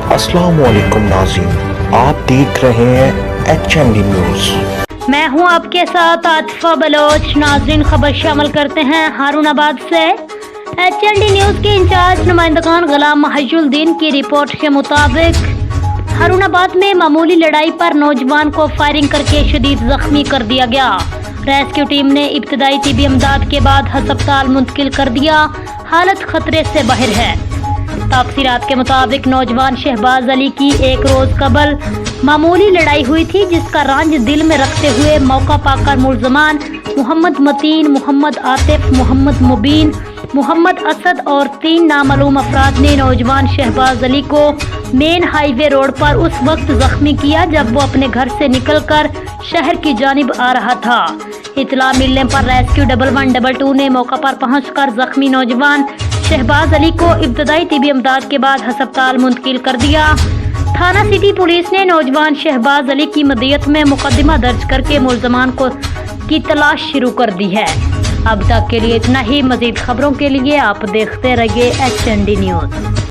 अस्सलाम वालेकुम नाज़रीन, आप देख रहे हैं HND न्यूज़। मैं हूं आपके साथ आतिफा बलोच। नाज़रीन, खबर शामिल करते हैं हारूनाबाद से। HND न्यूज़ के इंचार्ज नुमाइंदगान गुलाम महजुद्दीन की रिपोर्ट के मुताबिक हारूनाबाद में मामूली लड़ाई पर नौजवान को फायरिंग करके शदीद जख्मी कर दिया गया। रेस्क्यू टीम ने इब्तदाई तिबी इमदाद के बाद अस्पताल मुंतकिल कर दिया। हालत खतरे से बाहर है। तफसीलात के मुताबिक नौजवान शहबाज अली की एक रोज कबल मामूली लड़ाई हुई थी, जिसका रंज दिल में रखते हुए मौका पाकर मुलजमान मोहम्मद मतीन, मोहम्मद आतिफ, मोहम्मद मुबीन, मोहम्मद असद और 3 नामालूम अफराद ने नौजवान शहबाज अली को मेन हाईवे रोड पर उस वक्त जख्मी किया जब वो अपने घर से निकलकर शहर की जानिब आ रहा था। इतला मिलने पर रेस्क्यू 1112 ने मौका पर पहुंचकर जख्मी नौजवान शहबाज अली को इब्तदाई तिबी इमदाद के बाद अस्पताल मुंतकिल कर दिया। थाना सिटी पुलिस ने नौजवान शहबाज अली की मदीयत में मुकदमा दर्ज करके मुलजमान की तलाश शुरू कर दी है। अब तक के लिए इतना ही। मजीद खबरों के लिए आप देखते रहिए HND न्यूज़।